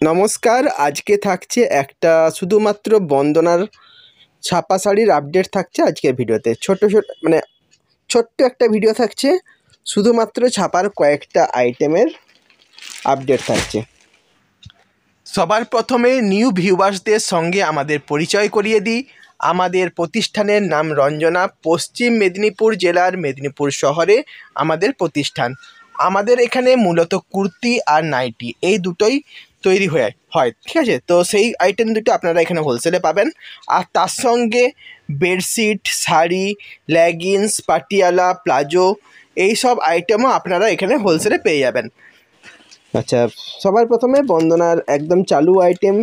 নমস্কার, আজকে থাকছে একটা শুধুমাত্র বন্দনার ছাপা শাড়ির আপডেট থাকছে আজকের ভিডিওতে। ছোট্ট একটা ভিডিও থাকছে, শুধুমাত্র ছাপার কয়েকটা আইটেমের আপডেট থাকছে। সবার প্রথমে নিউ ভিউয়ার্সদের সঙ্গে আমাদের পরিচয় করিয়ে দিই। আমাদের প্রতিষ্ঠানের নাম রঞ্জনা, পশ্চিম মেদিনীপুর জেলার মেদিনীপুর শহরে আমাদের প্রতিষ্ঠান। আমাদের এখানে মূলত কুর্তি আর নাইটি এই দুটোই তৈরি হয়, ঠিক আছে। তো সেই আইটেম দুটো আপনারা এখানে হোলসেলে পাবেন। আর তার সঙ্গে bedsheet, sari, leggings, Patiala, palazzo এই সব আইটেমও আপনারা এখানে হোলসেলে পেয়ে যাবেন। আচ্ছা, সবার প্রথমে বন্দনার একদম চালু আইটেম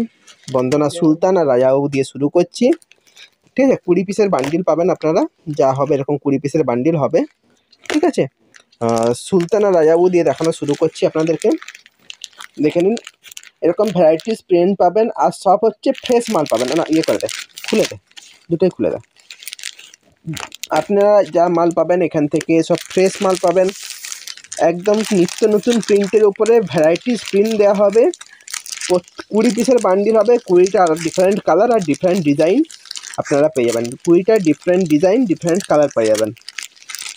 বন্দনা সুলতান আর রাজাবাবু দিয়ে শুরু করছি, ঠিক আছে। 20 পিসের বান্ডিল পাবেন আপনারা, যা হবে এরকম 20 পিসের বান্ডিল হবে, ঠিক আছে। সুলতান আর রাজাবাবু দিয়ে দেখানো শুরু করছি আপনাদেরকে। দেখে নিন, এরকম ভ্যারাইটিস প্রিন্ট পাবেন আর সব হচ্ছে ফ্রেশ মাল পাবেন। না করে দেয়, খুলে দেয়, দুটোই খুলে দেয়। আপনারা যা মাল পাবেন এখান থেকে সব ফ্রেশ মাল পাবেন, একদম নিত্য নতুন প্রিন্টের উপরে ভ্যারাইটিস প্রিন্ট দেওয়া হবে। 20 পিসের বান্ডিল হবে, 20টা ডিফারেন্ট কালার আর ডিফারেন্ট ডিজাইন আপনারা পেয়ে যাবেন। 20টা ডিফারেন্ট ডিজাইন, ডিফারেন্ট কালার পেয়ে যাবেন,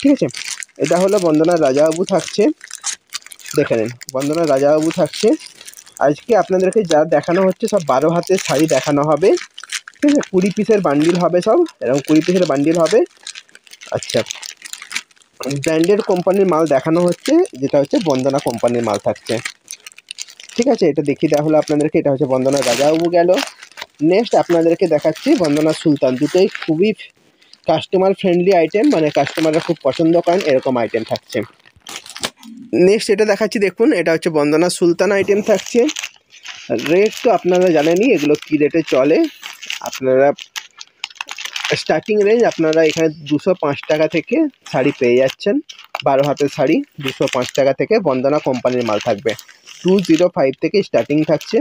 ঠিক আছে। এটা হলো বন্দনার রাজাবাবু থাকছে, দেখে নিন বন্দনার রাজাবাবু থাকছে। আজকে আপনাদেরকে যা দেখানো হচ্ছে সব 12 হাতের শাড়ি দেখানো হবে, ঠিক আছে। 20 পিসের বান্ডিল হবে, সব এরকম 20 পিসের বান্ডিল হবে। আচ্ছা, ব্র্যান্ডেড কোম্পানির মাল দেখানো হচ্ছে, যেটা হচ্ছে বন্দনা কোম্পানির মাল থাকছে, ঠিক আছে। এটা দেখিয়ে দেওয়া হলো আপনাদেরকে। এটা হচ্ছে বন্দনা রাজাবাবু গেল। নেক্সট আপনাদেরকে দেখাচ্ছি বন্দনা সুলতান। দুটোই খুবই কাস্টমার ফ্রেন্ডলি আইটেম, মানে কাস্টমাররা খুব পছন্দ করেন এরকম আইটেম থাকছে। নেক্সট এটা দেখাচ্ছি, দেখুন এটা হচ্ছে বন্দনা সুলতান আইটেম থাকছে। রেট তো আপনারা জানেনই এগুলো কী রেটে চলে। আপনারা স্টার্টিং রেঞ্জ আপনারা এখানে 205 টাকা থেকে শাড়ি পেয়ে যাচ্ছেন। 12 হাতের শাড়ি 205 টাকা থেকে বন্দনা কোম্পানির মাল থাকবে। 205 থেকে স্টার্টিং থাকছে।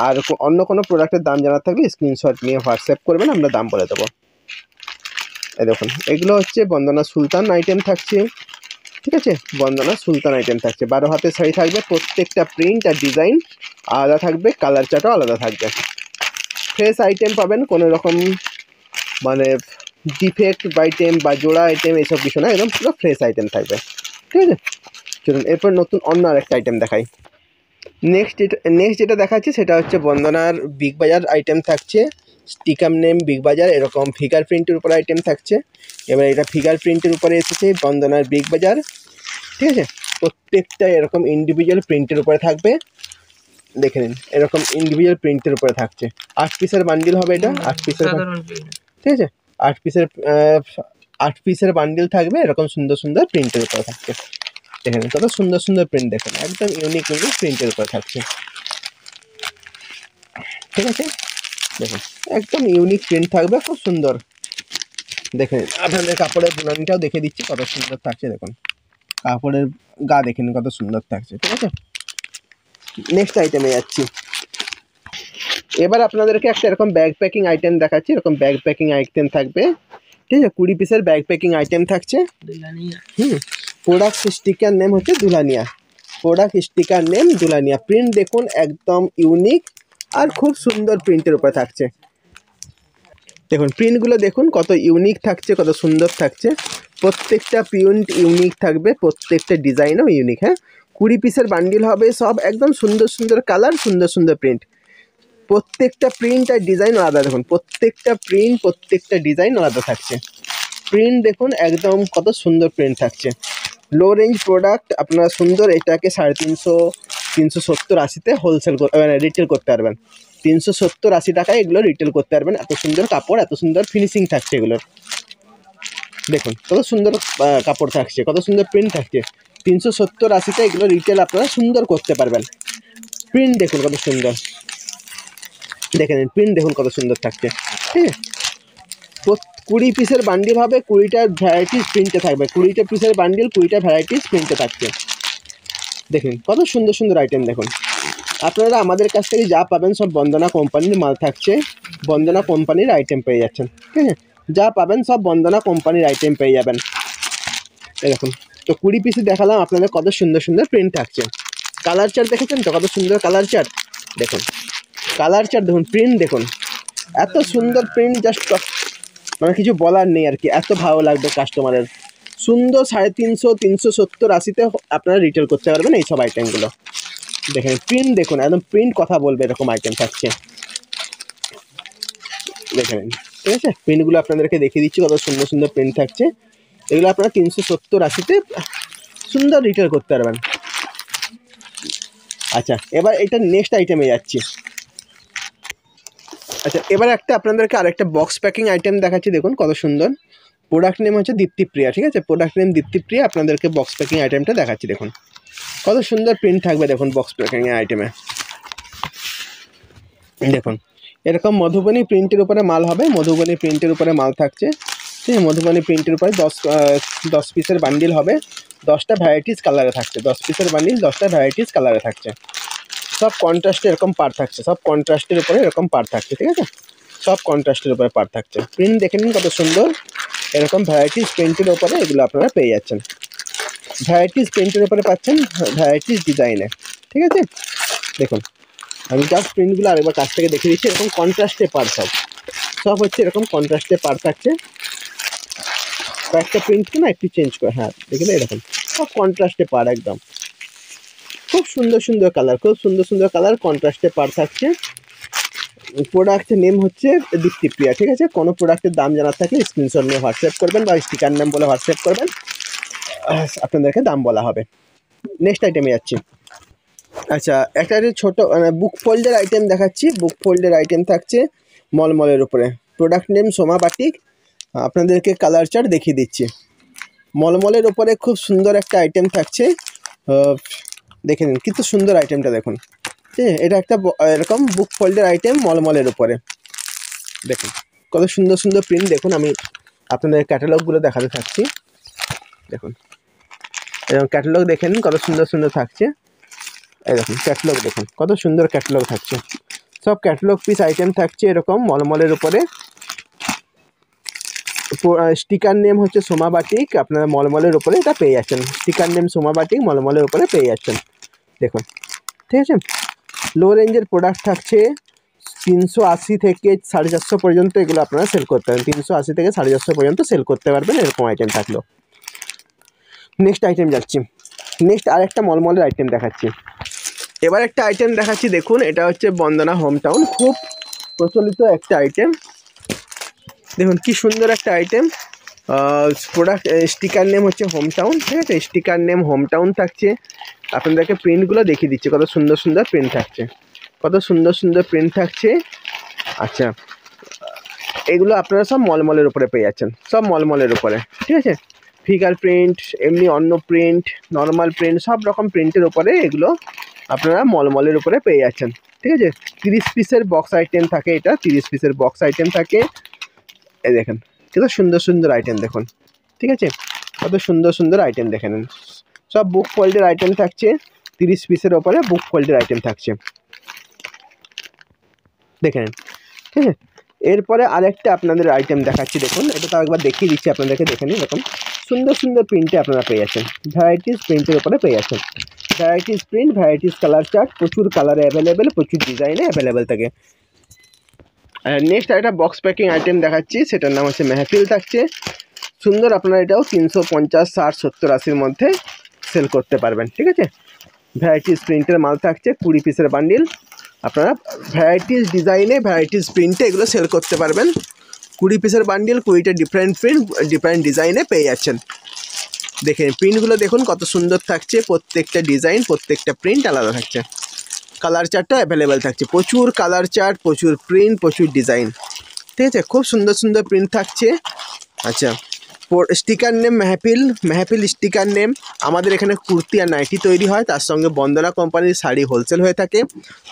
আর অন্য কোনো প্রোডাক্টের দাম জানার থাকলে স্ক্রিনশট নিয়ে হোয়াটসঅ্যাপ করবেন, আমরা দাম বলে দেবো। এই দেখুন, এগুলো হচ্ছে বন্দনা সুলতান আইটেম থাকছে, ঠিক আছে। বন্দনা সুলতান আইটেম থাকছে, 12 হাতের শাড়ি থাকবে। প্রত্যেকটা প্রিন্ট আর ডিজাইন আলাদা থাকবে, কালার চার্টও আলাদা থাকবে। ফ্রেশ আইটেম পাবেন, কোনো রকম মানে ডিফেক্ট আইটেম বা জোড়া আইটেম এইসব কিছু না, একদম পুরো ফ্রেশ আইটেম থাকবে, ঠিক আছে। চলুন এরপর নতুন অন্য আরেকটা আইটেম দেখাই। নেক্সট যেটা দেখাচ্ছি সেটা হচ্ছে বন্দনার বিগ বাজার আইটেম থাকছে। স্টিকার নেম বিগ বাজার, এরকম ফিগার প্রিন্টের উপর আইটেম থাকছে। এবার এটা ফিগার প্রিন্টের উপরে এসেছে বন্দনার বিগ বাজার, ঠিক আছে। প্রত্যেকটা এরকম ইন্ডিভিজুয়াল প্রিন্টের উপরে থাকবে, দেখে নিন এরকম ইন্ডিভিজুয়াল প্রিন্টের উপরে থাকছে। 8 পিসের বান্ডিল হবে এটা, 8 পিসের, ঠিক আছে। 8 পিসের বান্ডিল থাকবে, এরকম সুন্দর সুন্দর প্রিন্টের উপরে থাকছে। দেখেন কত সুন্দর সুন্দর প্রিন্ট, দেখেন একদম ইউনিক প্রিন্টের উপরে থাকছে, ঠিক আছে। দেখুন একদম ইউনিক প্রিন্ট থাকবে, খুব সুন্দর। দেখেন আপনাদের কাপড়ের বুনানিটাও দেখে দিচ্ছি কত সুন্দর থাকছে। দেখুন কাপড়ের গা দেখেন কত সুন্দর থাকছে, ঠিক আছে। নেক্সট আইটেমে যাচ্ছি। এবার আপনাদেরকে একটা এরকম ব্যাগ প্যাকিং আইটেম দেখাচ্ছি। এরকম ব্যাগ প্যাকিং আইটেম থাকবে, ঠিক আছে। 20 পিসের ব্যাগ প্যাকিং আইটেম থাকছে। প্রোডাক্ট স্টিকার নেম হচ্ছে দুলানিয়া, প্রোডাক্ট স্টিকার নেম দুলানিয়া। প্রিন্ট দেখুন একদম ইউনিক আর খুব সুন্দর প্রিন্টের উপরে থাকছে। দেখুন প্রিন্টগুলো দেখুন কত ইউনিক থাকছে, কত সুন্দর থাকছে। প্রত্যেকটা প্রিন্ট ইউনিক থাকবে, প্রত্যেকটা ডিজাইনও ইউনিক। হ্যাঁ, 20 পিসের বান্ডিল হবে, সব একদম সুন্দর সুন্দর কালার, সুন্দর সুন্দর প্রিন্ট। প্রত্যেকটা প্রিন্ট আর ডিজাইন আলাদা, দেখুন প্রত্যেকটা প্রিন্ট প্রত্যেকটা ডিজাইন আলাদা থাকছে। প্রিন্ট দেখুন একদম কত সুন্দর প্রিন্ট থাকছে। লো রেঞ্জ প্রোডাক্ট আপনারা সুন্দর, এটাকে 350, 370, 80-তে হোলসেল রিটেল করতে পারবেন। 370, 80 টাকায় এগুলো রিটেল করতে পারবেন। এত সুন্দর কাপড়, এত সুন্দর ফিনিশিং থাকছে এগুলোর। দেখুন কত সুন্দর কাপড় থাকছে, কত সুন্দর প্রিন্ট থাকছে। 370, 80-তে এগুলো রিটেল আপনারা সুন্দর করতে পারবেন। প্রিন্ট দেখুন কত সুন্দর, দেখে নিন প্রিন্ট দেখুন কত সুন্দর থাকছে, ঠিক আছে। 20 পিসের বান্ডিল হবে, 20টা ভ্যারাইটিস প্রিন্টে থাকবে। 20টা পিসের বান্ডিল, 20টা ভ্যারাইটিস প্রিন্টে থাকছে। দেখুন কত সুন্দর সুন্দর আইটেম। দেখুন আপনারা আমাদের কাছ থেকে যা পাবেন সব বন্দনা কোম্পানির মাল থাকছে, বন্দনা কোম্পানির আইটেম পেয়ে যাচ্ছেন, ঠিক আছে। যা পাবেন সব বন্দনা কোম্পানির আইটেম পেয়ে যাবেন। দেখুন তো 20 পিসে দেখালাম আপনাদের কত সুন্দর সুন্দর প্রিন্ট থাকছে। কালার চার্ট দেখেছেন তো, কত সুন্দর কালার চার্ট। দেখুন কালার চার্ট দেখুন, প্রিন্ট দেখুন, এত সুন্দর প্রিন্ট, জাস্ট মানে কিছু বলার নেই আর কি, এত ভালো লাগবে কাস্টমারের। সুন্দর 350, 370, 80-তে আপনারা রিটেল করতে পারবেন এইসব আইটেমগুলো। দেখেন প্রিন্ট দেখুন, একদম প্রিন্ট কথা বলবে এরকম আইটেম থাকছে। দেখে নিন, ঠিক আছে, প্রিন্টগুলো আপনাদেরকে দেখিয়ে দিচ্ছি, কত সুন্দর সুন্দর প্রিন্ট থাকছে। এগুলো আপনারা 370, 80-তে সুন্দর রিটেল করতে পারবেন। আচ্ছা, এবার এটা নেক্সট আইটেমে যাচ্ছি। আচ্ছা, এবার একটা আপনাদেরকে আরেকটা বক্স প্যাকিং আইটেম দেখাচ্ছি। দেখুন কত সুন্দর, প্রোডাক্ট নেম হচ্ছে দীপ্তিপ্রিয়া, ঠিক আছে, প্রোডাক্ট নেম দীপ্তিপ্রিয়া। আপনাদেরকে বক্স প্যাকিং আইটেমটা দেখাচ্ছি। দেখুন কত সুন্দর প্রিন্ট থাকবে, দেখুন বক্স প্যাকিং আইটেমে। দেখুন এরকম মধুবনী প্রিন্টের উপরে মাল হবে, মধুবনী প্রিন্টের উপরে মাল থাকছে, ঠিক আছে, মধুবনী প্রিন্টের উপরে 10 পিসের বান্ডিল হবে, 10টা ভ্যারাইটিস কালারে থাকছে, 10 পিসের বান্ডিল 10টা ভ্যারাইটিস কালারে থাকছে। সব কন্ট্রাস্টে এরকম পার থাকছে, সব কন্ট্রাস্টের উপরে এরকম পার থাকছে, ঠিক আছে, সব কন্ট্রাস্টের উপরে পার থাকছে। প্রিন্ট দেখে নিন কত সুন্দর, এরকম ভ্যারাইটিস প্রিন্টের উপরে এগুলো আপনারা পেয়ে যাচ্ছেন। ভ্যারাইটিস প্রিন্টের উপরে পাচ্ছেন, ভ্যারাইটিস ডিজাইনে, ঠিক আছে। দেখুন আমি জাস্ট প্রিন্টগুলো আরেকবার কাছ থেকে দেখে দিচ্ছি। এরকম কন্ট্রাস্টে পার, সব হচ্ছে এরকম কন্ট্রাস্টে পার থাকছে। কয়েকটা প্রিন্টকে না একটু চেঞ্জ করে, হ্যাঁ দেখুন এরকম সব কন্ট্রাস্টে পার, একদম খুব সুন্দর সুন্দর কালার, খুব সুন্দর সুন্দর কালার, কন্ট্রাস্টে পার থাকছে। প্রোডাক্টের নেম হচ্ছে দীপ্তিপ্রিয়া, ঠিক আছে। কোনো প্রোডাক্টের দাম জানার থাকলে স্ক্রিনশট নিয়ে হোয়াটসঅ্যাপ করবেন বা স্টিকার নাম বলে হোয়াটসঅ্যাপ করবেন, আপনাদেরকে দাম বলা হবে। নেক্সট আইটেমে যাচ্ছি। আচ্ছা, একটা ছোটো মানে বুক ফোল্ডের আইটেম দেখাচ্ছি। বুক ফোল্ডের আইটেম থাকছে মলমলের উপরে, প্রোডাক্ট নেম সোমা বাটিক। আপনাদেরকে কালার চার্ট দেখিয়ে দিচ্ছি। মলমলের উপরে খুব সুন্দর একটা আইটেম থাকছে, দেখে নিন কিন্তু সুন্দর আইটেমটা দেখুন, ঠিক আছে। এটা একটা এরকম বুক ফোল্ডের আইটেম মলমলের উপরে, দেখুন কত সুন্দর সুন্দর প্রিন্ট। দেখুন আমি আপনাদের ক্যাটালগুলো দেখাতে থাকছি। দেখুন এরকম ক্যাটালগ দেখে নিন, কত সুন্দর সুন্দর থাকছে। এই দেখুন ক্যাটালগ দেখুন, কত সুন্দর ক্যাটালগ থাকছে। সব ক্যাটালগ পিস আইটেম থাকছে এরকম মলমলের উপরে। স্টিকার নেম হচ্ছে সোমা বাটিক, আপনারা মলমলের উপরে এটা পেয়ে যাচ্ছেন। স্টিকার নেম সোমা বাটিক, মলমলের উপরে পেয়ে যাচ্ছেন। দেখুন, ঠিক আছে। লো রেঞ্জের প্রোডাক্ট থাকছে 380 থেকে 450 পর্যন্ত, এগুলো আপনারা সেল করতে পারেন। 380 থেকে 450 পর্যন্ত সেল করতে পারবেন এরকম আইটেম থাকলো। নেক্সট আইটেম যাচ্ছি। নেক্সট আরেকটা মলমলের আইটেম দেখাচ্ছি। এবার একটা আইটেম দেখাচ্ছি, দেখুন এটা হচ্ছে বন্দনা হোম টাউন, খুব প্রচলিত একটা আইটেম। দেখুন কি সুন্দর একটা আইটেম। প্রোডাক্ট স্টিকার নেম হচ্ছে হোম টাউন, ঠিক আছে, স্টিকার নেম হোম টাউন থাকছে। আপনাদেরকে প্রিন্টগুলো দেখিয়ে দিচ্ছি, কত সুন্দর সুন্দর প্রিন্ট থাকছে, কত সুন্দর সুন্দর প্রিন্ট থাকছে। আচ্ছা, এগুলো আপনারা সব মলমলের উপরে পেয়ে যাচ্ছেন, সব মলমলের উপরে, ঠিক আছে। ফিগার প্রিন্ট, এমনি অন্য প্রিন্ট, নর্মাল প্রিন্ট, সব রকম প্রিন্টের উপরে এগুলো আপনারা মলমলের উপরে পেয়ে যাচ্ছেন, ঠিক আছে। 30 পিসের বক্স আইটেম থাকে, এটা 30 পিসের বক্স আইটেম থাকে। এই দেখেন কত সুন্দর সুন্দর আইটেম দেখুন, ঠিক আছে, কত সুন্দর সুন্দর আইটেম দেখে নিন। সব বুক ফোল্ডের আইটেম থাকছে, 30 পিসের ওপরে বুক ফোল্ডের আইটেম থাকছে, দেখে নিন, ঠিক আছে। এরপরে আরেকটা আপনাদের আইটেম দেখাচ্ছি, দেখুন এটা তো একবার দেখিয়ে দিচ্ছি আপনাদেরকে, দেখে নিন। এরকম সুন্দর সুন্দর প্রিন্টে আপনারা পেয়ে যাচ্ছেন, ভ্যারাইটিস প্রিন্টের ওপরে পেয়ে যাচ্ছেন। Varieties print, varieties colour chart, প্রচুর কালারে অ্যাভেলেবেল, প্রচুর ডিজাইনে অ্যাভেলেবেল থাকে। নেক্সট একটা বক্স প্যাকিং আইটেম দেখাচ্ছি, সেটার নাম হচ্ছে মেহফিল থাকছে। সুন্দর, আপনারা এটাও 350, 60, 70, 80-র মধ্যে সেল করতে পারবেন, ঠিক আছে। ভ্যারাইটিস প্রিন্টের মাল থাকছে, 20 পিসের বান্ডিল। আপনারা ভ্যারাইটিস ডিজাইনে, ভ্যারাইটিস প্রিন্টে এগুলো সেল করতে পারবেন। 20 পিসের বান্ডিল, 20টা ডিফারেন্ট প্রিন্ট, ডিফারেন্ট ডিজাইনে পেয়ে যাচ্ছেন। দেখেন প্রিন্টগুলো দেখুন কত সুন্দর থাকছে, প্রত্যেকটা ডিজাইন, প্রত্যেকটা প্রিন্ট আলাদা থাকছে। কালার চার্টটা অ্যাভেলেবেল থাকছে, প্রচুর কালার চার্ট, প্রচুর প্রিন্ট, প্রচুর ডিজাইন, ঠিক আছে, খুব সুন্দর সুন্দর প্রিন্ট থাকছে। আচ্ছা, স্টিকার নেম মেহফিল, মেহফিল স্টিকার নেম। আমাদের এখানে কুর্তি আর নাইটি তৈরি হয়, তার সঙ্গে বন্দনা কোম্পানির শাড়ি হোলসেল হয়ে থাকে।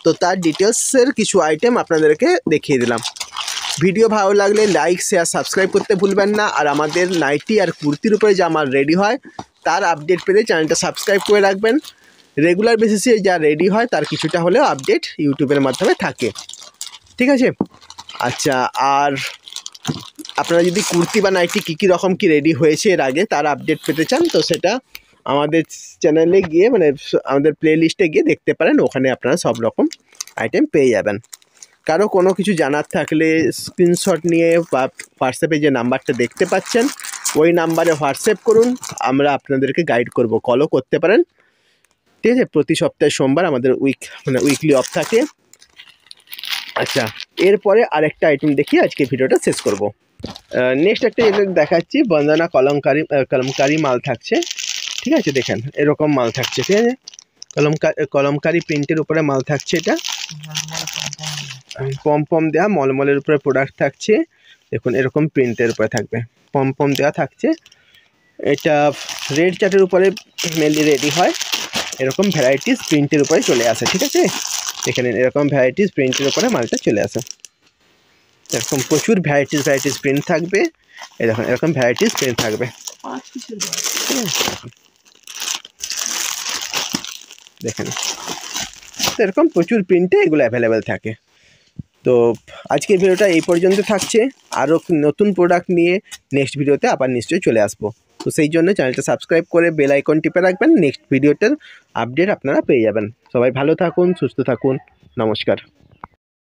তো তার ডিটেলসের কিছু আইটেম আপনাদেরকে দেখিয়ে দিলাম। ভিডিও ভালো লাগলে লাইক, শেয়ার, সাবস্ক্রাইব করতে ভুলবেন না। আর আমাদের নাইটি আর কুর্তির উপরে যা আমার রেডি হয় তার আপডেট পেতে চ্যানেলটা সাবস্ক্রাইব করে রাখবেন। রেগুলার বেসিসে যা রেডি হয় তার কিছুটা হলেও আপডেট ইউটিউবের মাধ্যমে থাকে, ঠিক আছে। আচ্ছা, আর আপনারা যদি কুর্তি বা নাইটি কী রকম কি রেডি হয়েছে এর আগে তার আপডেট পেতে চান, তো সেটা আমাদের চ্যানেলে গিয়ে মানে আমাদের প্লে লিস্টে গিয়ে দেখতে পারেন। ওখানে আপনারা সব রকম আইটেম পেয়ে যাবেন। কারো কোনো কিছু জানার থাকলে স্ক্রিনশট নিয়ে বা হোয়াটসঅ্যাপে যে নাম্বারটা দেখতে পাচ্ছেন ওই নাম্বারে হোয়াটসঅ্যাপ করুন, আমরা আপনাদেরকে গাইড করব। কলও করতে পারেন, ঠিক আছে। প্রতি সপ্তাহে সোমবার আমাদের উইকলি অফ থাকে। আচ্ছা, এরপরে আরেকটা আইটেম দেখিয়ে আজকে ভিডিওটা শেষ করব। নেক্সট একটা এটা দেখাচ্ছি, বন্দনা কলমকারি মাল থাকছে, ঠিক আছে। দেখেন এরকম মাল থাকছে, ঠিক আছে। কলমকারি প্রিন্টের উপরে মাল থাকছে, এটা পম দেওয়া মলমলের উপরে প্রোডাক্ট থাকছে। দেখুন এরকম প্রিন্টের উপরে থাকবে, পম দেওয়া থাকছে। এটা রেড চার্টের উপরে মেনলি রেডি হয়, এরকম ভ্যারাইটিস প্রিন্টের উপরে চলে আসে, ঠিক আছে। এখানে এরকম ভ্যারাইটিস প্রিন্টের উপরে মালটা চলে আসে, এরকম প্রচুর ভ্যারাইটিস প্রিন্ট থাকবে। এই দেখুন এরকম ভ্যারাইটিস প্রিন্ট থাকবে, দেখেন এরকম প্রচুর প্রিন্টে এগুলো অ্যাভেলেবেল থাকে। তো আজকের ভিডিওটা এই পর্যন্ত থাকছে, আরও নতুন প্রোডাক্ট নিয়ে নেক্সট ভিডিওতে আবার নিশ্চয়ই চলে আসবো। তো সেই জন্য চ্যানেলটা সাবস্ক্রাইব করে বেল আইকন টিপে রাখবেন, নেক্সট ভিডিওটার আপডেট আপনারা পেয়ে যাবেন। সবাই ভালো থাকুন, সুস্থ থাকুন, নমস্কার।